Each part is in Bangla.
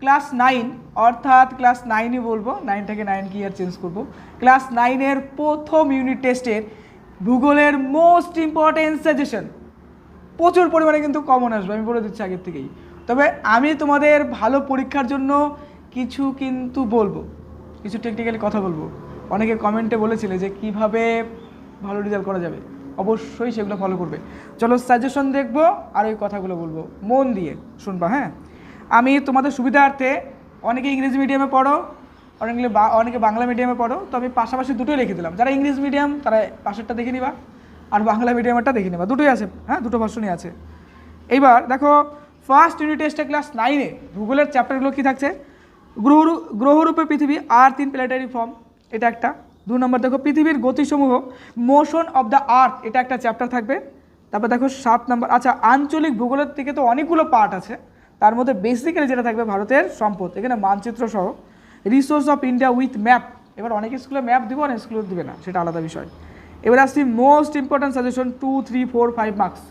ক্লাস 9 অর্থাৎ ক্লাস 9ই বলবো, 9টাকে 9 কি আর চেঞ্জ করবো, ক্লাস 9-এর প্রথম ইউনিট টেস্টের ভূগোলের মোস্ট ইম্পর্টেন্ট সাজেশন প্রচুর পরিমাণে কিন্তু কমন আসবে, আমি বলে দিচ্ছি আগের থেকেই। তবে আমি তোমাদের ভালো পরীক্ষার জন্য কিছু কিন্তু বলবো, কিছু টেকনিক্যালি কথা বলবো। অনেকে কমেন্টে বলেছিলে যে কিভাবে ভালো রেজাল্ট করা যাবে, অবশ্যই সেগুলো ফলো করবে। চলো সাজেশন দেখবো আর ওই কথাগুলো বলবো, মন দিয়ে শুনবা। হ্যাঁ, আমি তোমাদের সুবিধার্থে, অনেকে ইংরেজি মিডিয়ামে পড়ো, অনেকে বাংলা মিডিয়ামে পড়ো, তো আমি পাশাপাশি দুটোই লিখে দিলাম। যারা ইংলিশ মিডিয়াম তারা পাশেরটা দেখে নিবা, আর বাংলা মিডিয়ামেরটা দেখে নেবা, দুটোই আছে। হ্যাঁ, দুটো ভার্সনই আছে। এইবার দেখো, ফার্স্ট ইউনিট টেস্টে ক্লাস 9-এ ভূগোলের চ্যাপ্টারগুলো কী থাকছে, গ্রহরূপে পৃথিবী আর 3 প্ল্যানেটারি ফর্ম, এটা একটা। 2 নম্বর দেখো পৃথিবীর গতিসমূহ, মোশন অফ দ্য আর্থ, এটা একটা চ্যাপ্টার থাকবে। তারপর দেখো 7 নম্বর, আচ্ছা আঞ্চলিক ভূগোলের থেকে তো অনেকগুলো পার্ট আছে, তার মধ্যে বেসিক্যালি যেটা থাকবে ভারতের সম্পদ, এখানে মানচিত্র সহ। Resource of India with map, এবার অনেক স্কুলে ম্যাপ দিব, অনেক স্কুলে দিবে না, সেটা আলাদা বিষয়। এবার আসছি মোস্ট ইম্পর্ট্যান্ট সাজেশন 2, 3, 4, 5 মার্কস।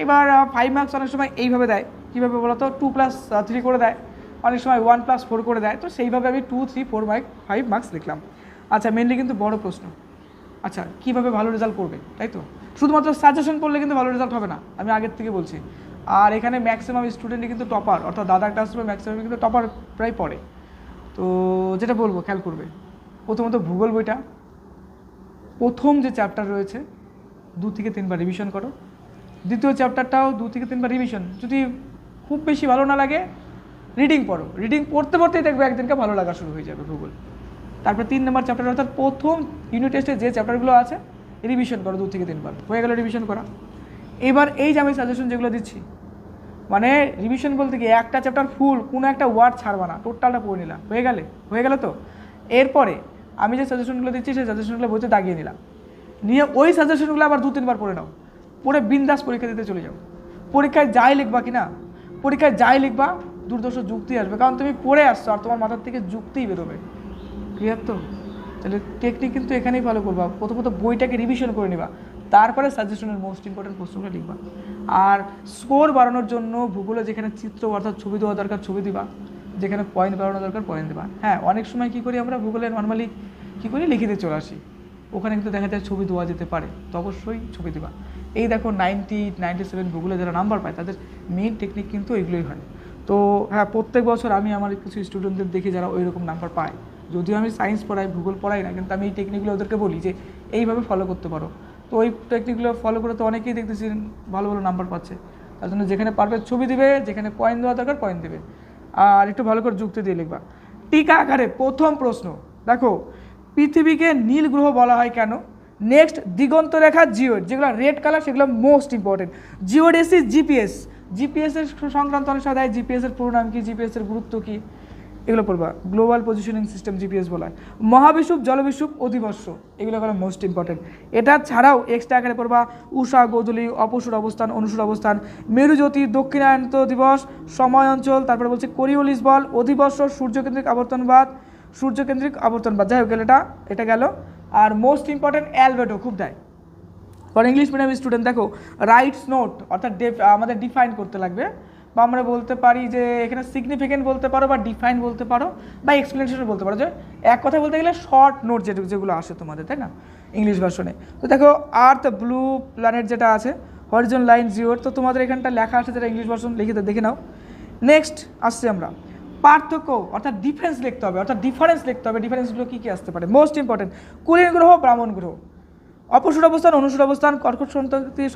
এবার 5 মার্কস অনেক সময় এইভাবে দেয়, কীভাবে বলো তো, 2+3 করে দেয়, অনেক সময় 1+4 করে দেয়, তো সেইভাবে আমি 2, 3, 4, 5 মার্কস লিখলাম। আচ্ছা, মেনলি কিন্তু বড় প্রশ্ন, আচ্ছা কীভাবে ভালো রেজাল্ট করবে, তাই তো? শুধুমাত্র সাজেশন পড়লে কিন্তু ভালো রেজাল্ট হবে না, আমি আগের থেকে বলছি। আর এখানে ম্যাক্সিমাম স্টুডেন্টই কিন্তু টপার, অর্থাৎ দাদা ক্লাসরুমে ম্যাক্সিমাম কিন্তু টপার প্রায় পড়ে। তো যেটা বলবো খেয়াল করবে, প্রথমত ভূগোল বইটা প্রথম যে চ্যাপ্টার রয়েছে 2 থেকে 3 বার রিভিশন করো। দ্বিতীয় চ্যাপ্টারটাও 2 থেকে 3 বার রিভিশন, যদি খুব বেশি ভালো না লাগে রিডিং পড়ো, রিডিং পড়তে পড়তেই দেখবে একদিনকে ভালো লাগা শুরু হয়ে যাবে ভূগোল। তারপর 3 নম্বর চ্যাপ্টার অর্থাৎ প্রথম ইউনিট টেস্টে যে চ্যাপ্টারগুলো আছে রিভিশন করো 2 থেকে 3 বার, হয়ে গেল রিভিশন করা। এবার এই যে আমি সাজেশন যেগুলো দিচ্ছি, মানে রিভিশন বলতে কি একটা চ্যাপ্টার ফুল কোনো একটা ওয়ার্ড ছাড়বা না, টোটালটা পড়ে নিলাম, হয়ে গেল তো। এরপরে আমি যে সাজেশনগুলো দিচ্ছি সেই সাজেশনগুলো বইতে দাগিয়ে নিলাম, নিয়ে ওই সাজেশনগুলো আবার 2-3 বার পড়ে নাও, পড়ে বিন্দাস পরীক্ষা দিতে চলে যাও। পরীক্ষায় যাই লিখবা কি না, পরীক্ষায় যাই লিখবা দুর্দর্শ যুক্তি আসবে, কারণ তুমি পড়ে আসছো আর তোমার মাথার থেকে যুক্তিই বেরোবে। ক্লিয়ার তো? তাহলে টেকনিক কিন্তু এখানেই ফলো করবা, প্রথমত বইটাকে রিভিশন করে নিবা, তারপরে সাজেশনের মোস্ট ইম্পর্টেন্ট প্রশ্নগুলো লিখবা। আর স্কোর বাড়ানোর জন্য ভূগোলে যেখানে চিত্র অর্থাৎ ছবি দেওয়া দরকার ছবি দিবা, যেখানে পয়েন্ট বাড়ানো দরকার পয়েন্ট দেবা। হ্যাঁ, অনেক সময় কী করি আমরা ভূগোলে নর্মালি কী করি, লিখিতে চলে আসি, ওখানে কিন্তু দেখা যায় ছবি দেওয়া যেতে পারে, তো অবশ্যই ছবি দিবা। এই দেখো 90, 97 ভূগোলে যারা নাম্বার পায় তাদের মেইন টেকনিক কিন্তু এগুলোই হয়। তো হ্যাঁ, প্রত্যেক বছর আমি আমার কিছু স্টুডেন্টদের দেখি যারা ওই রকম নাম্বার পায়, যদিও আমি সায়েন্স পড়াই ভূগোল পড়াই না, কিন্তু আমি এই টেকনিকগুলো ওদেরকে বলি যে এইভাবে ফলো করতে পারো। তো ওই টেকনিকগুলো ফলো করে তো অনেকেই দেখতেছি ভালো ভালো নাম্বার পাচ্ছে। তার জন্য যেখানে পারবে ছবি দিবে, যেখানে পয়েন্ট দেওয়া দরকার পয়েন্ট দেবে, আর একটু ভালো করে যুক্তি দিয়ে লিখবা। টিকা আকারে প্রথম প্রশ্ন দেখো, পৃথিবীকে নীল গ্রহ বলা হয় কেন? নেক্সট, দিগন্ত রেখা জিওড, যেগুলো রেড কালার সেগুলো মোস্ট ইম্পর্টেন্ট। জিওডেসি জিপিএস, জিপিএসের সংক্রান্ত অনেক সময় দেয়, জিপিএসের পুরো নাম কি, জিপিএসের গুরুত্ব কী, এগুলো পড়বা। গ্লোবাল পজিশনিং সিস্টেম জিপিএস বলা হয়। মহাবিষুব, জলবিষুব, অধিবর্ষ, এগুলো হলো মোস্ট ইম্পর্টেন্ট। এটা ছাড়াও এক্সট্রা আকারে পড়বা উষা, গোধূলি, অপসূর অবস্থান, অনুসূর অবস্থান, মেরুজ্যোতি, দক্ষিণায়ন্ত দিবস, সময় অঞ্চল, তারপরে বলছে কোরিওলিস বল, অধিবর্ষ, সূর্যকেন্দ্রিক আবর্তনবাদ, যাই হোক এটা গেল। আর মোস্ট ইম্পর্টেন্ট অ্যালবেডো খুব দেয়, কারণ ইংলিশ মিডিয়াম স্টুডেন্ট দেখো রাইটস নোট অর্থাৎ আমাদের ডিফাইন করতে লাগবে, বা আমরা বলতে পারি যে এখানে সিগনিফিকেন্ট বলতে পারো, বা ডিফাইন বলতে পারো, বা এক্সপ্লেনেশন বলতে পারো, যে এক কথা বলতে গেলে শর্ট নোট যেগুলো আসে তোমাদের, তাই না, ইংলিশ ভার্সনে। তো দেখো আর্থ, ব্লু প্ল্যানেট যেটা আছে, হরিজন লাইন, জিওর, তো তোমাদের এখানটা লেখা আছে যেটা ইংলিশ ভার্সন লিখিতে দেখে নাও। নেক্সট আসছে আমরা পার্থক্য অর্থাৎ ডিফারেন্স লিখতে হবে, ডিফারেন্সগুলো কী কী আসতে পারে, মোস্ট ইম্পর্টেন্ট। কুলীন গ্রহ, ব্রাহ্মণ গ্রহ, অপসূর অবস্থান, অনুসূর অবস্থান, কর্কট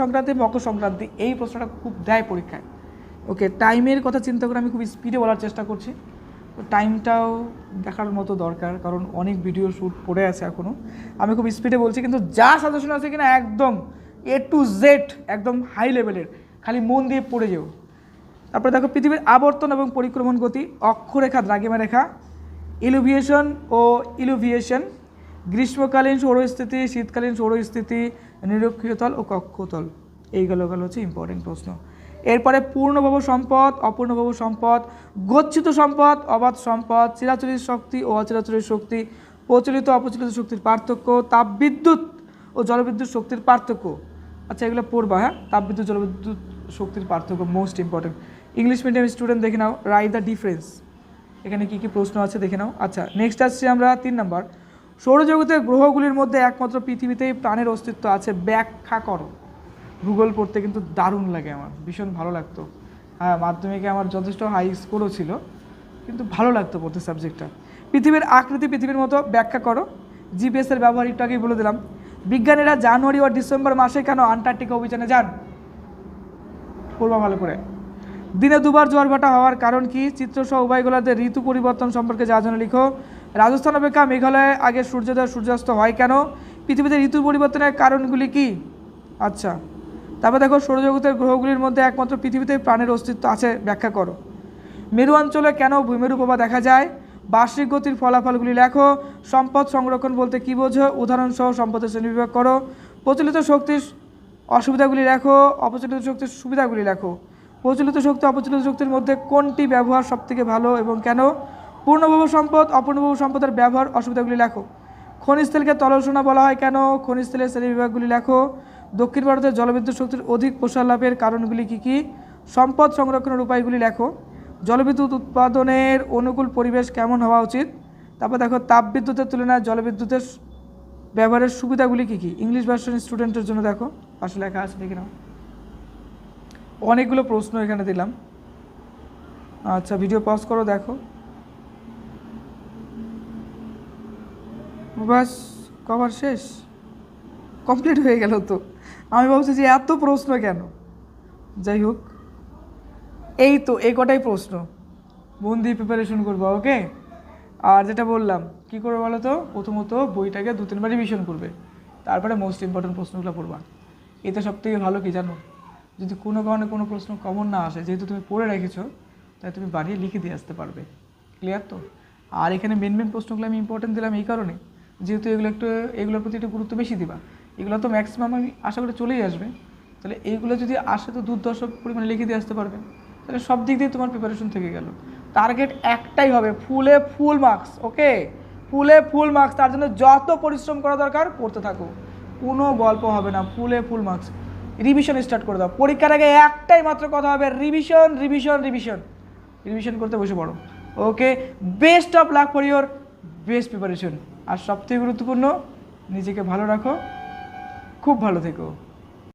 সংক্রান্তি, মকর সংক্রান্তি, এই প্রশ্নটা খুব দেয় পরীক্ষায়। ওকে, টাইমের কথা চিন্তা করে আমি খুব স্পিডে বলার চেষ্টা করছি, তো টাইমটাও দেখার মতো দরকার, কারণ অনেক ভিডিও শ্যুট পড়ে আছে এখনও, আমি খুব স্পিডে বলছি, কিন্তু যা সাজেশন আছে কিনা একদম A to Z একদম হাই লেভেলের, খালি মন দিয়ে পড়ে যেও। তারপরে দেখো পৃথিবীর আবর্তন এবং পরিক্রমণ গতি, অক্ষরেখা, দ্রাঘিমা রেখা, ইলুভিয়েশন ও ইলুভিয়েশন, গ্রীষ্মকালীন সৌরস্থিতি, শীতকালীন সৌরস্থিতি, নিরক্ষীয়তল ও কক্ষতল, এইগুলো হচ্ছে ইম্পর্টেন্ট প্রশ্ন। এরপরে পূর্ণভব সম্পদ, অপূর্ণভব সম্পদ, গচ্ছিত সম্পদ, অবাধ সম্পদ, চিরাচরিত শক্তি ও অচিরাচরিত শক্তি, প্রচলিত অপ্রচলিত শক্তির পার্থক্য, তাপবিদ্যুৎ ও জলবিদ্যুৎ শক্তির পার্থক্য। আচ্ছা, এগুলো পড়বা। হ্যাঁ, তাপবিদ্যুৎ জলবিদ্যুৎ শক্তির পার্থক্য most important. English medium student দেখে নাও, রাইট দ্য ডিফারেন্স, এখানে কি কি প্রশ্ন আছে দেখে নাও। আচ্ছা, নেক্সট আসছে আমরা 3 নাম্বার, সৌরজগতের গ্রহগুলির মধ্যে একমাত্র পৃথিবীতেই প্রাণের অস্তিত্ব আছে, ব্যাখ্যা করো। ভূগোল পড়তে কিন্তু দারুণ লাগে, আমার ভীষণ ভালো লাগতো। হ্যাঁ, মাধ্যমিকে আমার যথেষ্ট হাই স্কোরও ছিল, কিন্তু ভালো লাগতো পড়তে সাবজেক্টটা। পৃথিবীর আকৃতি পৃথিবীর মতো, ব্যাখ্যা করো। জিপিএসের ব্যবহার একটু আগেই বলে দিলাম। বিজ্ঞানীরা জানুয়ারি ও ডিসেম্বর মাসে কেন আন্টার্কটিকা অভিযানে যান? পড়বা ভালো করে। দিনে দুবার জোয়ার ভাটা হওয়ার কারণ কি? চিত্রসহ উভয় গোলার্ধে ঋতু পরিবর্তন সম্পর্কে যা জানো লিখো। রাজস্থান অপেক্ষা মেঘালয়ে আগে সূর্যোদয় সূর্যাস্ত হয় কেন? পৃথিবীতে ঋতু পরিবর্তনের কারণগুলি কি? আচ্ছা, তারপর দেখো, সৌরজগতের গ্রহগুলির মধ্যে একমাত্র পৃথিবীতেই প্রাণের অস্তিত্ব আছে, ব্যাখ্যা করো। মেরু অঞ্চলে কেন ভূমিরূপ প্রভা দেখা যায়? বার্ষিক গতির ফলাফলগুলি লেখো। সম্পদ সংরক্ষণ বলতে কী বোঝো? উদাহরণসহ সম্পদের শ্রেণীবিভাগ করো। প্রচলিত শক্তির অসুবিধাগুলি লেখো, অপ্রচলিত শক্তির সুবিধাগুলি লেখো। প্রচলিত শক্তি অপ্রচলিত শক্তির মধ্যে কোনটি ব্যবহার সবথেকে ভালো এবং কেন? পূর্ণভূ সম্পদ অপূর্ণভূ সম্পদের ব্যবহার অসুবিধাগুলি লেখো। খনিজ তেলকে তরল সোনা বলা হয় কেন? খনিজ তেলের শ্রেণীবিভাগগুলি লেখো। দক্ষিণ ভারতের জলবিদ্যুৎ শক্তির অধিক প্রসার লাভের কারণগুলি কী কী? সম্পদ সংরক্ষণের উপায়গুলি লেখো। জলবিদ্যুৎ উৎপাদনের অনুকূল পরিবেশ কেমন হওয়া উচিত? তারপর দেখো, তাপবিদ্যুতের তুলনায় জলবিদ্যুতের ব্যবহারের সুবিধাগুলি কী কী? ইংলিশ ভার্সন স্টুডেন্টের জন্য দেখো, পাশে লেখা আছে, দেখে নাও। অনেকগুলো প্রশ্ন এখানে দিলাম। আচ্ছা, ভিডিও পজ করো, দেখো। বাস, কভার শেষ, কমপ্লিট হয়ে গেল তো। আমি ভাবছি যে এত প্রশ্ন কেন। যাই হোক, এই তো এই কটাই প্রশ্ন, মন দিয়ে প্রিপারেশন করবো, ওকে। আর যেটা বললাম, কি করবো বলো তো, প্রথমত বইটাকে 2-3 বার রিভিশন করবে, তারপরে মোস্ট ইম্পর্টেন্ট প্রশ্নগুলো পড়বা। এতে সবথেকে ভালো কি জানো? যদি কোনো কারণে কোনো প্রশ্ন কমন না আসে, যেহেতু তুমি পড়ে রেখেছো, তাই তুমি বাড়িয়ে লিখে দিয়ে আসতে পারবে। ক্লিয়ার তো? আর এখানে মেন মেন প্রশ্নগুলো আমি ইম্পর্টেন্ট দিলাম এই কারণে, যেহেতু এগুলোর প্রতি একটু গুরুত্ব বেশি দিবা। এগুলো তো ম্যাক্সিমাম আমি আশা করি চলেই আসবে, তাহলে এইগুলো যদি আসে তো দুর্দর্শ পরিমাণে লিখে দিয়ে আসতে পারবে, তাহলে সব দিক দিয়ে তোমার প্রিপারেশন থেকে গেল। টার্গেট একটাই হবে, ফুল মার্কস, ওকে, ফুল মার্কস। তার জন্য যত পরিশ্রম করা দরকার করতে থাকো, কোনো গল্প হবে না, ফুল মার্কস। রিভিশন স্টার্ট করে দাও। পরীক্ষার আগে একটাই মাত্র কথা হবে, রিভিশন রিভিশন রিভিশন রিভিশন করতে বসে পড়ো, okay. Best of luck for your best preparation. আর সবথেকে গুরুত্বপূর্ণ, নিজেকে ভালো রাখো, খুব ভালো থেকো।